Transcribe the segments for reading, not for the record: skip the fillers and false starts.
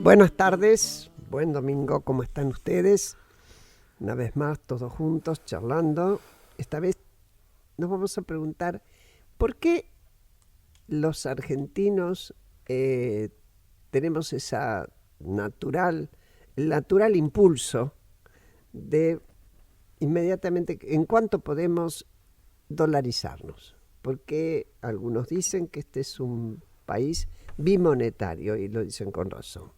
Buenas tardes, buen domingo, ¿cómo están ustedes? Una vez más, todos juntos, charlando. Esta vez nos vamos a preguntar por qué los argentinos tenemos el natural impulso de inmediatamente, en cuanto podemos, dolarizarnos. Porque algunos dicen que este es un país bimonetario y lo dicen con razón.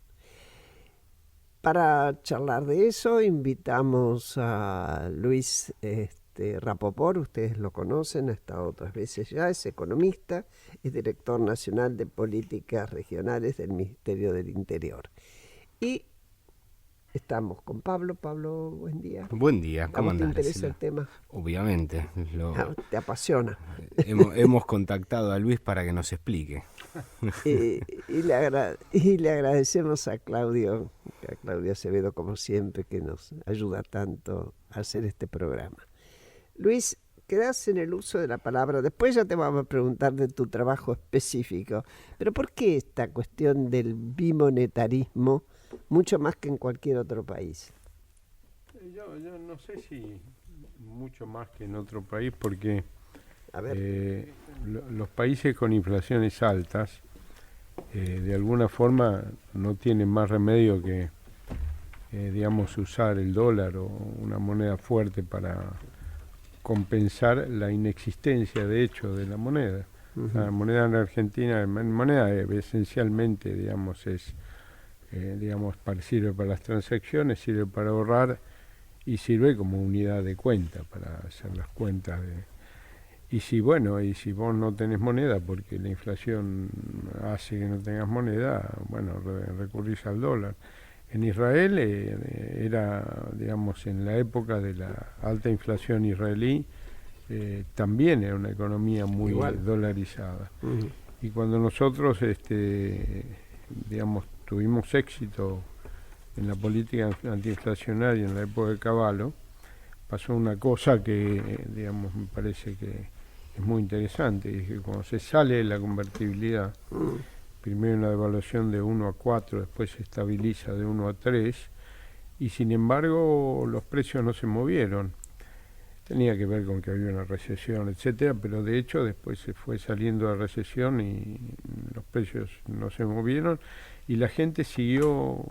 Para charlar de eso invitamos a Luis Rapoport, ustedes lo conocen, ha estado otras veces ya, es economista, es director nacional de políticas regionales del Ministerio del Interior. Y estamos con Pablo. Pablo, buen día. Buen día, ¿cómo andás? ¿Te interesa el tema? Obviamente. Te apasiona. Hemos contactado a Luis para que nos explique. Y le agradecemos a Claudio Acevedo, como siempre, que nos ayuda tanto a hacer este programa. Luis, quedás en el uso de la palabra. Después ya te vamos a preguntar de tu trabajo específico. Pero ¿por qué esta cuestión del bimonetarismo mucho más que en cualquier otro país? Yo no sé si mucho más que en otro país, porque los países con inflaciones altas, de alguna forma no tienen más remedio que, usar el dólar o una moneda fuerte para compensar la inexistencia, de hecho, de la moneda. Uh-huh. La moneda en Argentina, esencialmente, sirve para las transacciones, sirve para ahorrar y sirve como unidad de cuenta para hacer las cuentas y si vos no tenés moneda porque la inflación hace que no tengas moneda, recurrís al dólar. En Israel en la época de la alta inflación israelí, también era una economía muy dolarizada. Uh-huh. Y cuando nosotros tuvimos éxito en la política antiinflacionaria en la época de Cavallo, pasó una cosa que, me parece que es muy interesante, y que cuando se sale de la convertibilidad, primero una devaluación de 1 a 4, después se estabiliza de 1 a 3, y sin embargo los precios no se movieron. Tenía que ver con que había una recesión, etcétera, pero de hecho después se fue saliendo de la recesión y los precios no se movieron y la gente siguió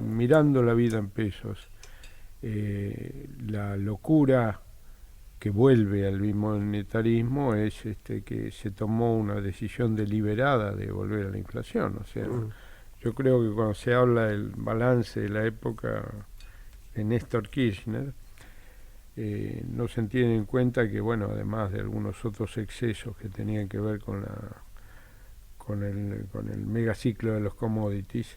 mirando la vida en pesos. La locura que vuelve al bimonetarismo es que se tomó una decisión deliberada de volver a la inflación. O sea, yo creo que cuando se habla del balance de la época de Néstor Kirchner, no se tiene en cuenta que, además de algunos otros excesos que tenían que ver con el megaciclo de los commodities,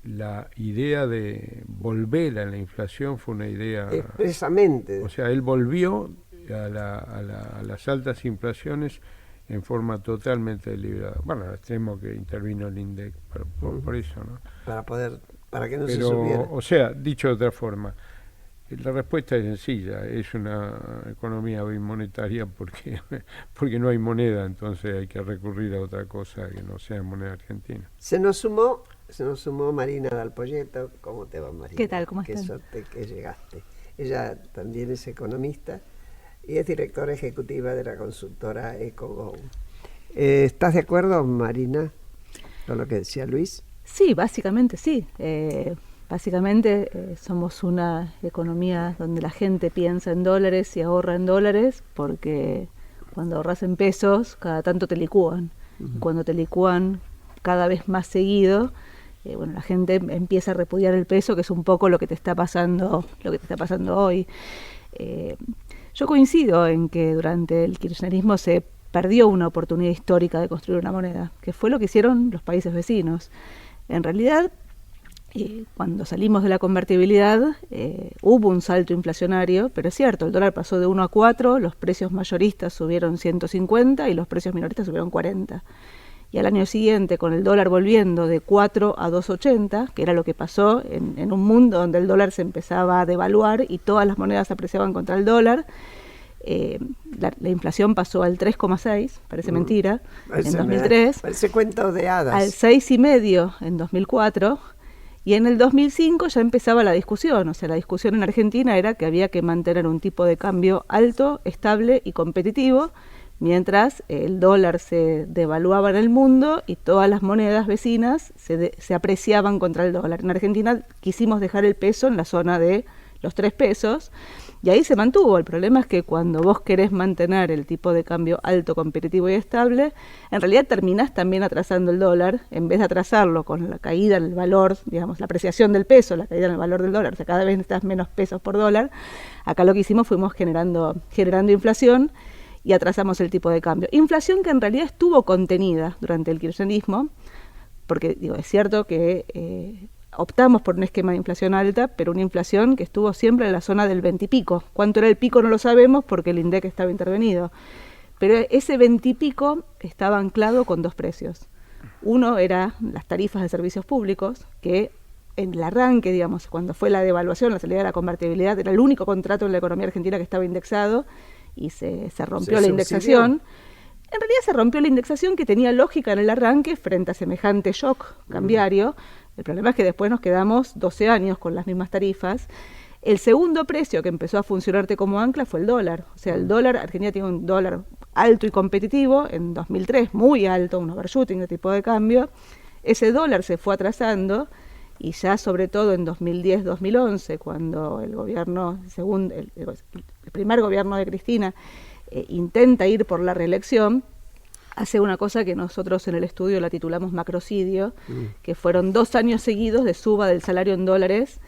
la idea de volver a la inflación fue una idea expresamente. O sea, él volvió a las altas inflaciones en forma totalmente deliberada. Al extremo que intervino el INDEC por eso, ¿no? Para que no se subiera. O sea, dicho de otra forma, la respuesta es sencilla, es una economía bimonetaria porque no hay moneda, entonces hay que recurrir a otra cosa que no sea moneda argentina. Se nos sumó Marina Dalpolletto. ¿Cómo te va, Marina? ¿Qué tal? ¿Cómo están? Qué suerte que llegaste. Ella también es economista y es directora ejecutiva de la consultora EcoGo. ¿Estás de acuerdo, Marina, con lo que decía Luis? Sí, básicamente sí. Básicamente somos una economía donde la gente piensa en dólares y ahorra en dólares, porque cuando ahorras en pesos, cada tanto te licúan. Uh-huh. Cuando te licúan cada vez más seguido, la gente empieza a repudiar el peso, que es un poco lo que te está pasando hoy. Yo coincido en que durante el kirchnerismo se perdió una oportunidad histórica de construir una moneda, que fue lo que hicieron los países vecinos. En realidad, cuando salimos de la convertibilidad, hubo un salto inflacionario, pero es cierto, el dólar pasó de 1 a 4, los precios mayoristas subieron 150 y los precios minoristas subieron 40. Y al año siguiente, con el dólar volviendo de 4 a 2,80, que era lo que pasó en un mundo donde el dólar se empezaba a devaluar y todas las monedas se apreciaban contra el dólar, la inflación pasó al 3,6, parece mentira, en 2003, parece cuento de hadas. al 6,5 en 2004, y en el 2005 ya empezaba la discusión. O sea, la discusión en Argentina era que había que mantener un tipo de cambio alto, estable y competitivo, mientras el dólar se devaluaba en el mundo y todas las monedas vecinas se apreciaban contra el dólar. En Argentina quisimos dejar el peso en la zona de los 3 pesos, y ahí se mantuvo. El problema es que cuando vos querés mantener el tipo de cambio alto, competitivo y estable, en realidad terminás también atrasando el dólar, en vez de atrasarlo con la caída en el valor, digamos, la apreciación del peso, la caída en el valor del dólar, o sea, cada vez necesitas menos pesos por dólar. Acá lo que hicimos fuimos generando inflación y atrasamos el tipo de cambio. Inflación que en realidad estuvo contenida durante el kirchnerismo, porque es cierto que optamos por un esquema de inflación alta, pero una inflación que estuvo siempre en la zona del 20 y pico. ¿Cuánto era el pico? No lo sabemos porque el INDEC estaba intervenido. Pero ese 20 y pico estaba anclado con 2 precios. Uno era las tarifas de servicios públicos, que en el arranque, digamos, cuando fue la devaluación, la salida de la convertibilidad, era el único contrato en la economía argentina que estaba indexado, y se rompió la indexación. En realidad se rompió la indexación, que tenía lógica en el arranque frente a semejante shock cambiario. El problema es que después nos quedamos 12 años con las mismas tarifas. El segundo precio que empezó a funcionarte como ancla fue el dólar. O sea, el dólar, Argentina tiene un dólar alto y competitivo, en 2003 muy alto, un overshooting de tipo de cambio. Ese dólar se fue atrasando, y ya sobre todo en 2010-2011, cuando el gobierno, el primer gobierno de Cristina, intenta ir por la reelección, hace una cosa que nosotros en el estudio la titulamos macrocidio, que fueron 2 años seguidos de suba del salario en dólares,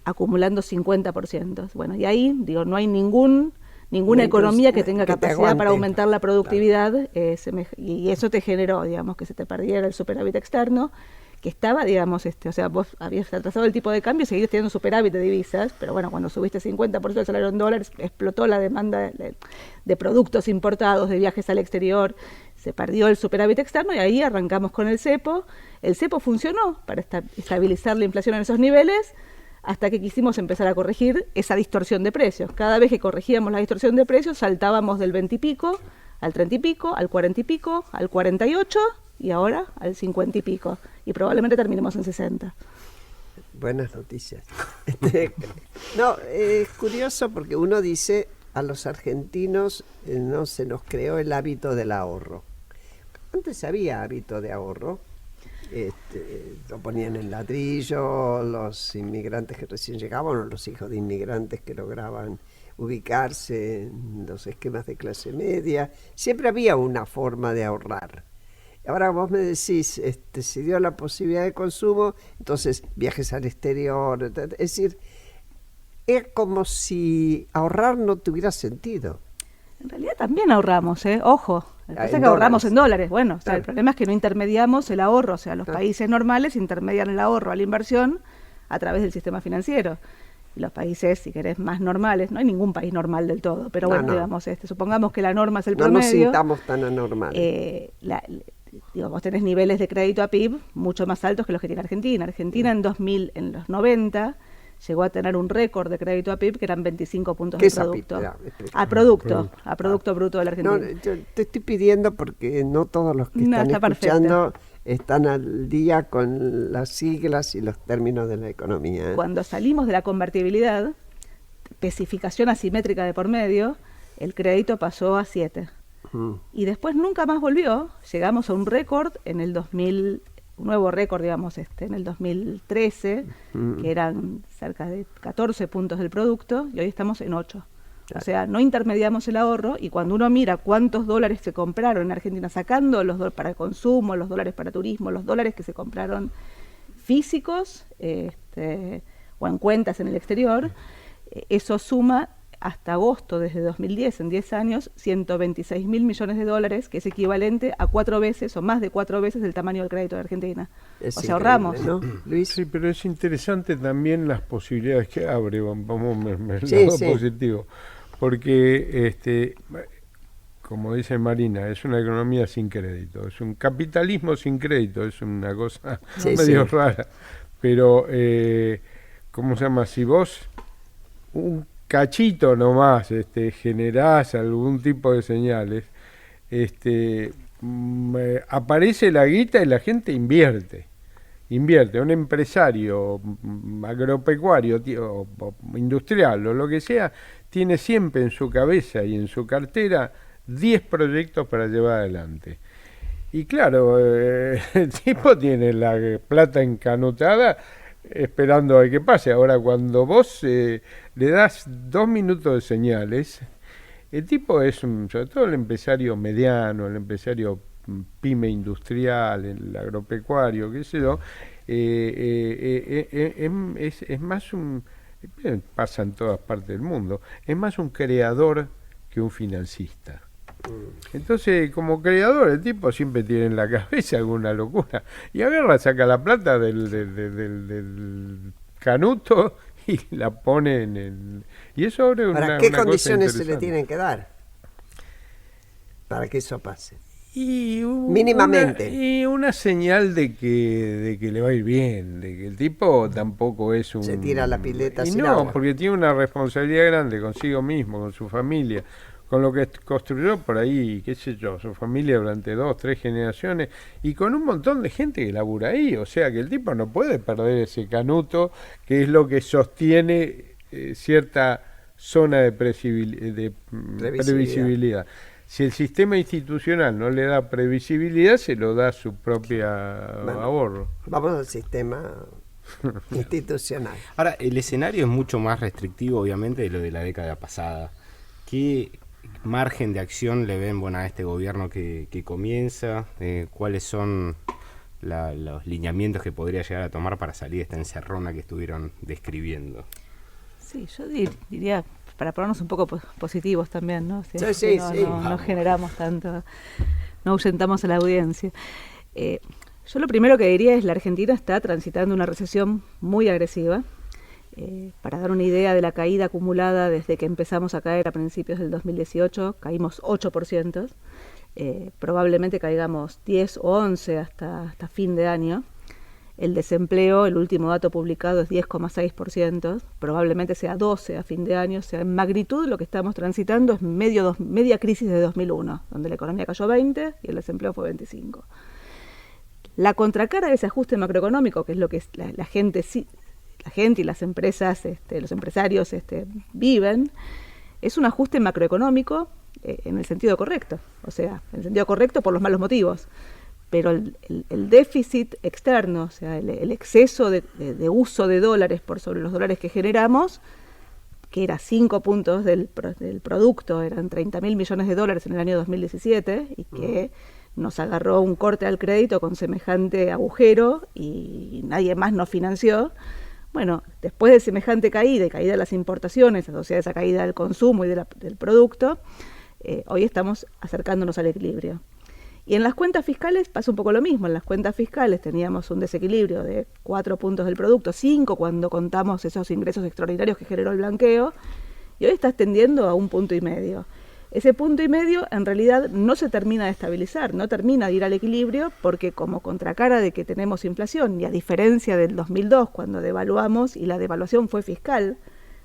acumulando 50%. Bueno, y ahí, no hay ninguna economía que tenga capacidad para aumentar la productividad, claro. Y eso te generó, que se te perdiera el superávit externo, que estaba, o sea, vos habías atrasado el tipo de cambio y seguías teniendo superávit de divisas, pero bueno, cuando subiste 50% el salario en dólares, explotó la demanda de productos importados, de viajes al exterior, se perdió el superávit externo, y ahí arrancamos con el cepo. El cepo funcionó para estabilizar la inflación en esos niveles, hasta que quisimos empezar a corregir esa distorsión de precios. Cada vez que corregíamos la distorsión de precios, saltábamos del 20 y pico, al 30 y pico, al 40 y pico, al 48, y ahora al 50 y pico. Y probablemente terminemos en 60. Buenas noticias. No, es curioso porque uno dice, a los argentinos no se nos creó el hábito del ahorro. Antes había hábito de ahorro. Lo ponían en ladrillo, los inmigrantes que recién llegaban, o los hijos de inmigrantes que lograban ubicarse en los esquemas de clase media. Siempre había una forma de ahorrar. Ahora vos me decís, se dio la posibilidad de consumo, entonces viajes al exterior, es decir, es como si ahorrar no tuviera sentido. En realidad también ahorramos, ojo. El problema es que ahorramos en dólares. Bueno, claro. El problema es que no intermediamos el ahorro. O sea, los países normales intermedian el ahorro a la inversión a través del sistema financiero. Y los países, si querés, más normales, no hay ningún país normal del todo, pero digamos, supongamos que la norma es el promedio. No nos sintamos tan anormales. Vos tenés niveles de crédito a PIB mucho más altos que los que tiene Argentina. Argentina en los 90... llegó a tener un récord de crédito a PIB que eran 25 puntos de producto. A producto bruto de la Argentina. No, yo te estoy pidiendo porque no todos los que están escuchando están al día con las siglas y los términos de la economía. Cuando salimos de la convertibilidad, especificación asimétrica de por medio, el crédito pasó a 7. Y después nunca más volvió. Llegamos a un récord en el 2000, un nuevo récord, digamos, en el 2013, que eran cerca de 14 puntos del producto, y hoy estamos en 8. Claro. O sea, no intermediamos el ahorro, y cuando uno mira cuántos dólares se compraron en Argentina, sacando los dólares para consumo, los dólares para turismo, los dólares que se compraron físicos o en cuentas en el exterior, eso suma hasta agosto, desde 2010, en 10 años, 126.000 millones de dólares, que es equivalente a 4 veces o más de 4 veces el tamaño del crédito de Argentina. Es o sea, ahorramos. ¿No, Luis? Sí, pero es interesante también las posibilidades que abre, vamos positivo, porque, como dice Marina, es una economía sin crédito, es un capitalismo sin crédito, es una cosa rara, pero, ¿cómo se llama? Si vos... cachito nomás generás algún tipo de señales, aparece la guita y la gente invierte. Un empresario agropecuario o industrial o lo que sea, tiene siempre en su cabeza y en su cartera 10 proyectos para llevar adelante. Y claro, el tipo tiene la plata encanutada esperando a que pase. Ahora, cuando vos le das 2 minutos de señales, el tipo es, sobre todo el empresario mediano, el empresario pyme industrial, el agropecuario, qué sé yo, es más pasa en todas partes del mundo, es más un creador que un financista. Entonces, como creador, el tipo siempre tiene en la cabeza alguna locura y agarra, saca la plata del canuto y la pone en el... Y eso abre ¿Para qué una condiciones cosa se le tienen que dar para que eso pase? Y mínimamente. Una señal de que le va a ir bien, de que el tipo tampoco es un... Se tira la pileta sin no, agua. porque tiene una responsabilidad grande consigo mismo, con su familia, con lo que construyó por ahí, qué sé yo, su familia durante 2, 3 generaciones, y con un montón de gente que labura ahí, o sea que el tipo no puede perder ese canuto, que es lo que sostiene cierta zona de previsibilidad. Si el sistema institucional no le da previsibilidad, se lo da su propia ahorro. Vamos al sistema institucional. Ahora, el escenario es mucho más restrictivo, obviamente, de lo de la década pasada. ¿Qué margen de acción le ven a este gobierno que comienza? ¿Cuáles son los lineamientos que podría llegar a tomar para salir de esta encerrona que estuvieron describiendo? Sí, yo diría, para ponernos un poco positivos también, ¿no? O sea, Sí. No generamos tanto, no ahuyentamos a la audiencia. Yo lo primero que diría es la Argentina está transitando una recesión muy agresiva. Para dar una idea de la caída acumulada desde que empezamos a caer a principios del 2018, caímos 8%, probablemente caigamos 10 o 11 hasta fin de año. El desempleo, el último dato publicado es 10,6%, probablemente sea 12 a fin de año, o sea, en magnitud lo que estamos transitando es media crisis de 2001, donde la economía cayó 20 y el desempleo fue 25. La contracara de ese ajuste macroeconómico, que es lo que la gente y las empresas, los empresarios viven, es un ajuste macroeconómico en el sentido correcto, o sea, en el sentido correcto por los malos motivos. Pero el déficit externo, o sea, el exceso de uso de dólares por sobre los dólares que generamos, que era 5 puntos del producto, eran 30.000 millones de dólares en el año 2017, y que nos agarró un corte al crédito con semejante agujero y nadie más nos financió. Bueno, después de semejante caída de las importaciones, asociada a esa caída del consumo y del producto, hoy estamos acercándonos al equilibrio. Y en las cuentas fiscales pasa un poco lo mismo. En las cuentas fiscales teníamos un desequilibrio de 4 puntos del producto, 5 cuando contamos esos ingresos extraordinarios que generó el blanqueo, y hoy estás tendiendo a 1,5 puntos. Ese 1,5 puntos en realidad no se termina de estabilizar, no termina de ir al equilibrio, porque como contracara de que tenemos inflación, y a diferencia del 2002 cuando devaluamos, y la devaluación fue fiscal,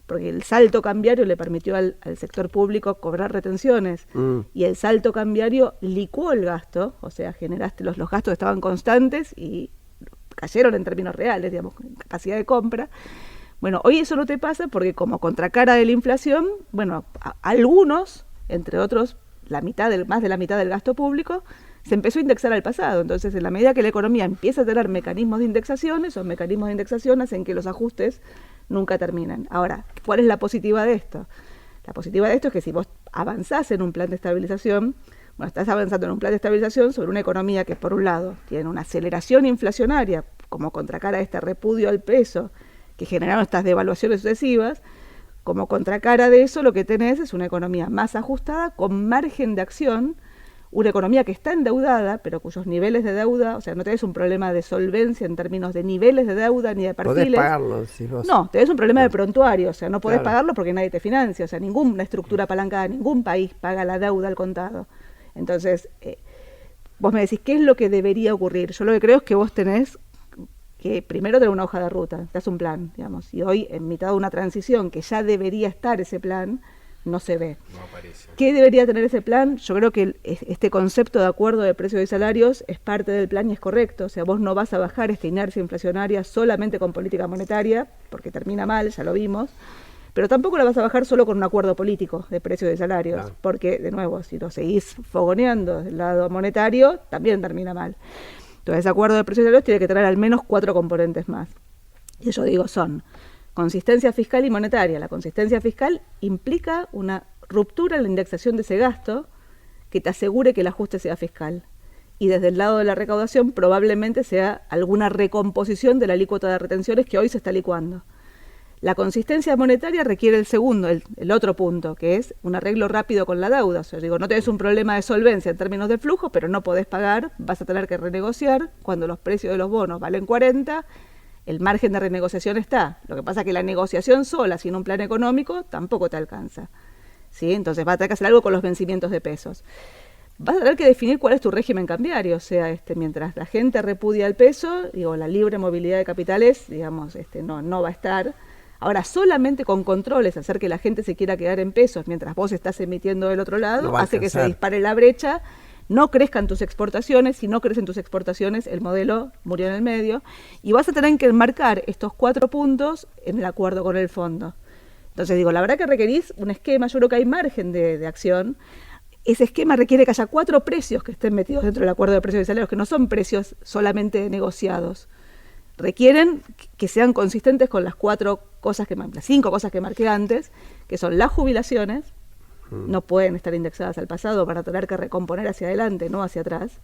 porque el salto cambiario le permitió al sector público cobrar retenciones, y el salto cambiario licuó el gasto, o sea, generaste los gastos estaban constantes y cayeron en términos reales, digamos, en capacidad de compra. Bueno, hoy eso no te pasa porque como contracara de la inflación, bueno, algunos, entre otros, más de la mitad del gasto público, se empezó a indexar al pasado. Entonces, en la medida que la economía empieza a tener mecanismos de indexación, esos mecanismos de indexación hacen que los ajustes nunca terminan. Ahora, ¿cuál es la positiva de esto? La positiva de esto es que si vos avanzás en un plan de estabilización, bueno, estás avanzando en un plan de estabilización sobre una economía que, por un lado, tiene una aceleración inflacionaria, como contracara de este repudio al peso, que generaron estas devaluaciones sucesivas. Como contracara de eso, lo que tenés es una economía más ajustada, con margen de acción, una economía que está endeudada, pero cuyos niveles de deuda, o sea, no tenés un problema de solvencia en términos de niveles de deuda ni de perfiles. ¿Podés pagarlo? Si vos... No, tenés un problema de prontuario, o sea, no podés pagarlo porque nadie te financia, o sea, ninguna estructura apalancada, ningún país paga la deuda al contado. Entonces, vos me decís, ¿qué es lo que debería ocurrir? Yo lo que creo es que vos tenés que primero tener una hoja de ruta, te hace un plan, digamos, y hoy en mitad de una transición que ya debería estar ese plan, no se ve. No aparece. ¿Qué debería tener ese plan? Yo creo que este concepto de acuerdo de precios y salarios es parte del plan y es correcto. O sea, vos no vas a bajar esta inercia inflacionaria solamente con política monetaria, porque termina mal, ya lo vimos, pero tampoco la vas a bajar solo con un acuerdo político de precios y salarios, claro, porque, de nuevo, si lo seguís fogoneando del lado monetario, también termina mal. Entonces, ese acuerdo de precios y salarios tiene que traer al menos 4 componentes más. Y yo digo, son consistencia fiscal y monetaria. La consistencia fiscal implica una ruptura en la indexación de ese gasto que te asegure que el ajuste sea fiscal. Y desde el lado de la recaudación probablemente sea alguna recomposición de la alícuota de retenciones que hoy se está licuando. La consistencia monetaria requiere el segundo, el otro punto, que es un arreglo rápido con la deuda. O sea, digo, no tenés un problema de solvencia en términos de flujo, pero no podés pagar, vas a tener que renegociar. Cuando los precios de los bonos valen 40, el margen de renegociación está. Lo que pasa es que la negociación sola, sin un plan económico, tampoco te alcanza, ¿sí? Entonces vas a tener que hacer algo con los vencimientos de pesos. Vas a tener que definir cuál es tu régimen cambiario. O sea, mientras la gente repudia el peso, digo, la libre movilidad de capitales, digamos, no va a estar. Ahora, solamente con controles, hacer que la gente se quiera quedar en pesos mientras vos estás emitiendo del otro lado, hace que se dispare la brecha, no crezcan tus exportaciones. Si no crecen tus exportaciones, el modelo murió en el medio, y vas a tener que enmarcar estos 4 puntos en el acuerdo con el fondo. Entonces digo, la verdad que requerís un esquema, yo creo que hay margen de acción. Ese esquema requiere que haya 4 precios que estén metidos dentro del acuerdo de precios y salarios, que no son precios solamente negociados. Requieren que sean consistentes con las 5 cosas que marqué antes, que son las jubilaciones. No pueden estar indexadas al pasado para tener que recomponer hacia adelante, no hacia atrás.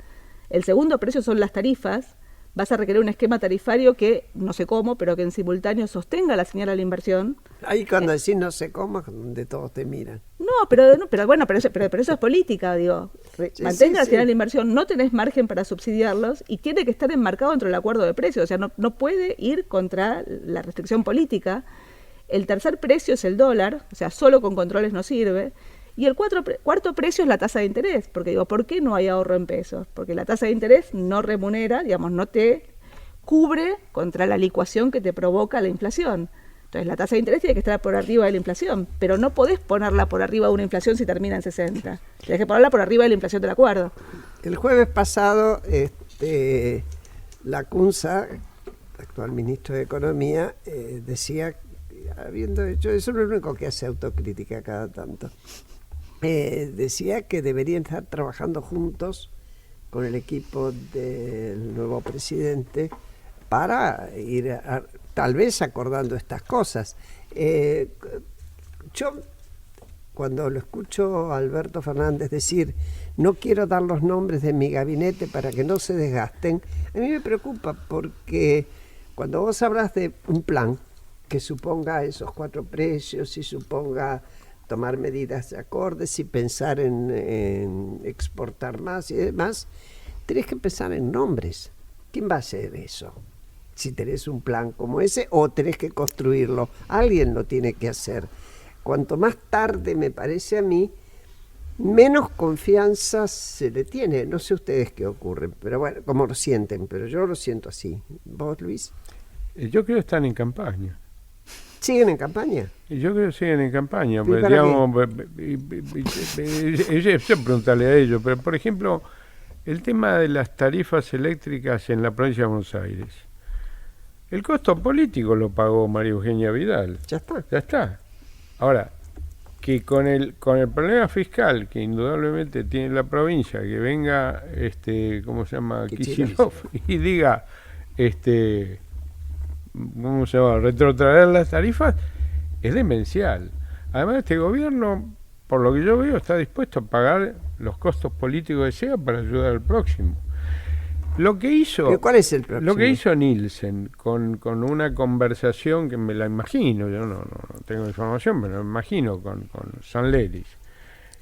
El segundo precio son las tarifas. Vas a requerir un esquema tarifario que, no sé cómo, pero que en simultáneo sostenga la señal a la inversión. Ahí cuando decís no sé cómo, donde todos te miran. Pero eso es política, digo. Mantenga la señal a la inversión, no tenés margen para subsidiarlos y tiene que estar enmarcado dentro del acuerdo de precios. O sea, no puede ir contra la restricción política. El tercer precio es el dólar, o sea, solo con controles no sirve. Y el cuarto precio es la tasa de interés, porque digo, ¿por qué no hay ahorro en pesos? Porque la tasa de interés no remunera, digamos, no te cubre contra la licuación que te provoca la inflación. Entonces la tasa de interés tiene que estar por arriba de la inflación, pero no podés ponerla por arriba de una inflación si termina en 60. Tienes que ponerla por arriba de la inflación del acuerdo. El jueves pasado, Lacunza, actual ministro de Economía, decía, habiendo hecho, eso no es lo único que hace autocrítica cada tanto, decía que deberían estar trabajando juntos con el equipo del nuevo presidente para ir tal vez acordando estas cosas. Yo cuando lo escucho a Alberto Fernández decir no quiero dar los nombres de mi gabinete para que no se desgasten, a mí me preocupa porque cuando vos hablas de un plan que suponga esos 4 precios y suponga tomar medidas acordes y pensar en exportar más y demás, tenés que pensar en nombres. ¿Quién va a hacer eso? Si tenés un plan como ese o tenés que construirlo, alguien lo tiene que hacer. Cuanto más tarde, me parece a mí, menos confianza se le tiene. No sé ustedes qué ocurre, pero bueno, cómo lo sienten, pero yo lo siento así. ¿Vos, Luis? Yo creo que están en campaña. ¿Siguen en campaña? Yo creo que siguen en campaña. Pues, digamos, yo preguntarle a ellos, pero por ejemplo, el tema de las tarifas eléctricas en la provincia de Buenos Aires. El costo político lo pagó María Eugenia Vidal. Ya está. Ya está. Ahora, que con el problema fiscal que indudablemente tiene la provincia, que venga, ¿cómo se llama? Kicillof y diga, ¿cómo se llama? Retrotraer las tarifas, es demencial. Además, este gobierno, por lo que yo veo, está dispuesto a pagar los costos políticos que sea para ayudar al próximo. Lo que hizo, ¿pero cuál es el próximo? Lo que hizo Nielsen con una conversación que me la imagino, yo no tengo información, pero me imagino con Sanleris,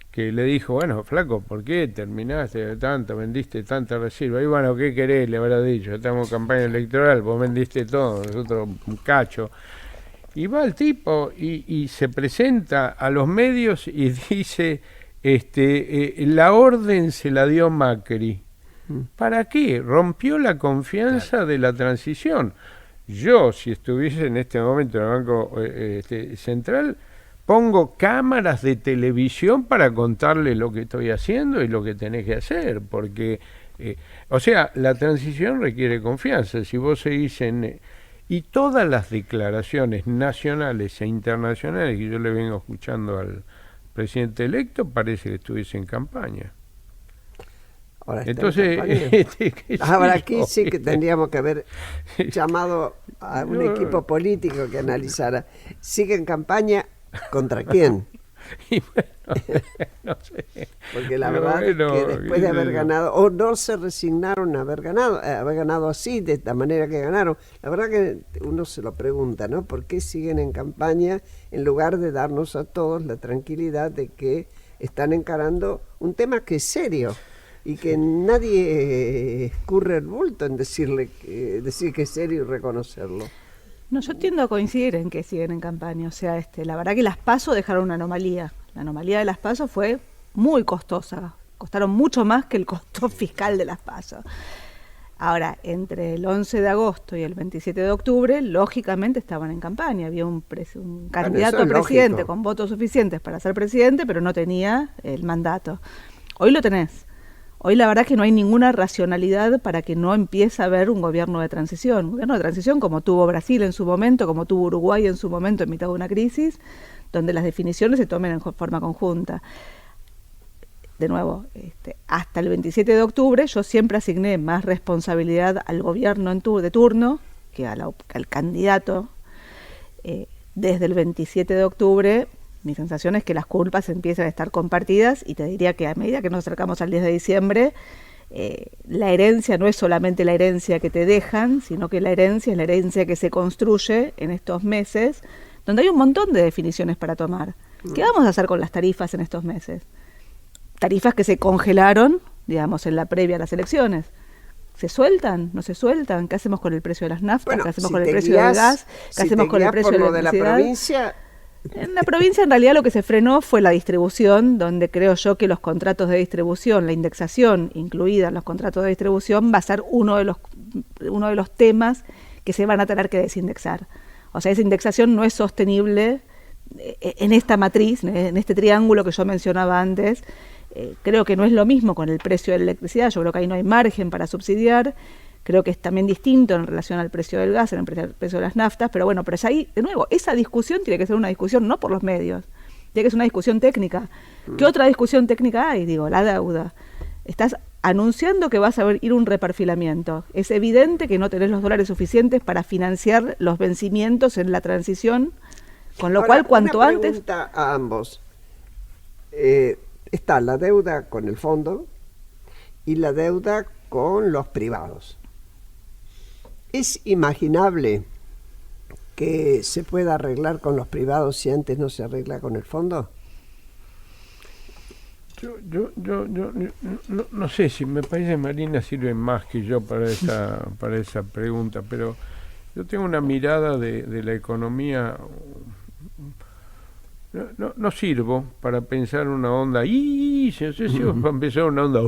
que le dijo, bueno, flaco, ¿por qué terminaste de tanto, vendiste tanta reserva? Y bueno, ¿qué querés? Le habrá dicho, estamos en campaña electoral, vos vendiste todo, nosotros un cacho. Y va el tipo y se presenta a los medios y dice, la orden se la dio Macri. ¿Para qué? Rompió la confianza de la transición. Yo, si estuviese en este momento en el Banco Central, pongo cámaras de televisión para contarle lo que estoy haciendo y lo que tenés que hacer, porque, o sea, la transición requiere confianza. Si vos seguís y todas las declaraciones nacionales e internacionales que yo le vengo escuchando al presidente electo, parece que estuviese en campaña. Ahora entonces, ahora aquí sí que tendríamos que haber llamado a un equipo político que analizara. ¿Sigue en campaña contra quién? Y bueno, no sé. Porque la verdad es que después de haber ganado, o no se resignaron a haber ganado así, de esta manera que ganaron. La verdad que uno se lo pregunta, ¿no? ¿Por qué siguen en campaña en lugar de darnos a todos la tranquilidad de que están encarando un tema que es serio? Y que nadie escurre el bulto en decir que es serio y reconocerlo. No, yo tiendo a coincidir en que siguen en campaña. O sea, la verdad que las PASO dejaron una anomalía. La anomalía de las PASO fue muy costosa. Costaron mucho más que el costo fiscal de las PASO. Ahora, entre el 11 de agosto y el 27 de octubre, lógicamente estaban en campaña. Había un candidato a presidente lógico, con votos suficientes para ser presidente, pero no tenía el mandato. Hoy lo tenés. Hoy la verdad que no hay ninguna racionalidad para que no empiece a haber un gobierno de transición. Un gobierno de transición como tuvo Brasil en su momento, como tuvo Uruguay en su momento en mitad de una crisis, donde las definiciones se tomen en forma conjunta. De nuevo, hasta el 27 de octubre yo siempre asigné más responsabilidad al gobierno de turno que al candidato. Desde el 27 de octubre... Mi sensación es que las culpas empiezan a estar compartidas y te diría que a medida que nos acercamos al 10 de diciembre, la herencia no es solamente la herencia que te dejan, sino que la herencia es la herencia que se construye en estos meses, donde hay un montón de definiciones para tomar. ¿Qué vamos a hacer con las tarifas en estos meses? Tarifas que se congelaron, digamos, en la previa a las elecciones. ¿Se sueltan? ¿No se sueltan? ¿Qué hacemos con el precio de las naftas? Bueno, ¿qué hacemos con el precio del gas? ¿Qué hacemos con el precio de la electricidad? Provincia? En la provincia en realidad lo que se frenó fue la distribución, donde creo yo que los contratos de distribución, la indexación incluida en los contratos de distribución va a ser uno de los temas que se van a tener que desindexar. O sea, esa indexación no es sostenible en esta matriz, en este triángulo que yo mencionaba antes. Creo que no es lo mismo con el precio de la electricidad, yo creo que ahí no hay margen para subsidiar. Creo que es también distinto en relación al precio del gas, en el precio de las naftas, pero bueno, pero es ahí, de nuevo, esa discusión tiene que ser una discusión no por los medios, tiene que ser una discusión técnica. ¿Qué otra discusión técnica hay? Digo, la deuda. Estás anunciando que vas a ir un reperfilamiento. Es evidente que no tenés los dólares suficientes para financiar los vencimientos en la transición, con lo Ahora, cual cuanto una antes... pregunta a ambos. Está la deuda con el fondo y la deuda con los privados. ¿Es imaginable que se pueda arreglar con los privados si antes no se arregla con el fondo? Yo no sé si me parece que Marina sirve más que yo para esa pregunta, pero yo tengo una mirada de la economía. No sirvo para pensar una onda para empezar una onda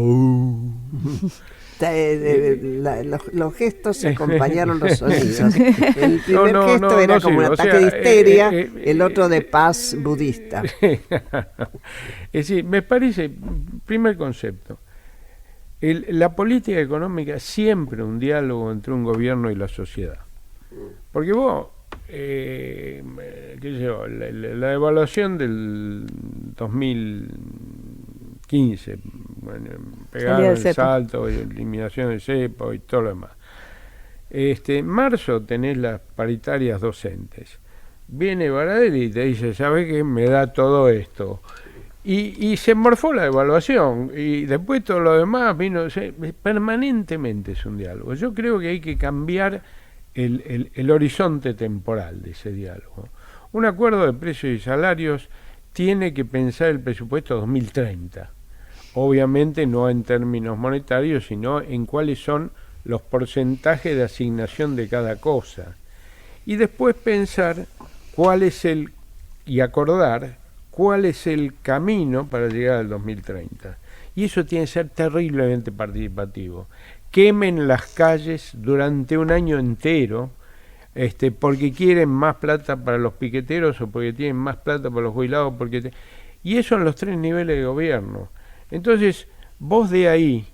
los gestos se acompañaron los sonidos. El primer gesto era como un ataque de histeria, el otro de paz budista. Es decir, me parece, primer concepto, la política económica siempre un diálogo entre un gobierno y la sociedad. Porque vos, qué sé yo, la evaluación del 2015, bueno, pegada el salto, eliminación del cepo y todo lo demás. En marzo tenés las paritarias docentes. Viene Baradel y te dice, ¿sabes qué? Me da todo esto. Y se morfó la evaluación. Y después todo lo demás vino. Permanentemente es un diálogo. Yo creo que hay que cambiar el horizonte temporal de ese diálogo. Un acuerdo de precios y salarios tiene que pensar el presupuesto 2030. Obviamente no en términos monetarios, sino en cuáles son los porcentajes de asignación de cada cosa. Y después pensar y acordar cuál es el camino para llegar al 2030. Y eso tiene que ser terriblemente participativo. Quemen las calles durante un año entero, porque quieren más plata para los piqueteros o porque tienen más plata para los jubilados, y eso en los 3 niveles de gobierno. Entonces, vos de ahí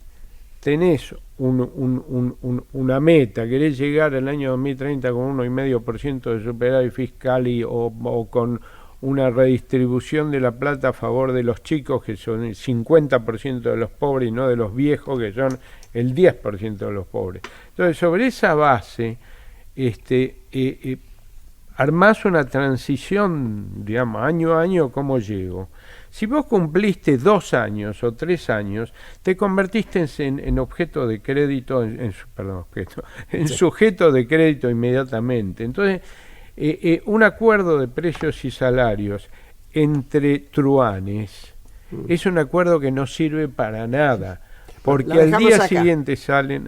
tenés una meta, querés llegar al año 2030 con 1,5% de superávit fiscal o con una redistribución de la plata a favor de los chicos, que son el 50% de los pobres, y no de los viejos, que son el 10% de los pobres. Entonces, sobre esa base, armás una transición, digamos, año a año, ¿cómo llego? Si vos cumpliste 2 años o 3 años, te convertiste en objeto de crédito, en sujeto de crédito inmediatamente. Entonces, un acuerdo de precios y salarios entre truanes es un acuerdo que no sirve para nada, porque al día siguiente salen...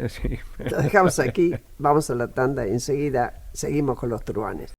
Lo dejamos aquí, vamos a la tanda y enseguida seguimos con los truanes.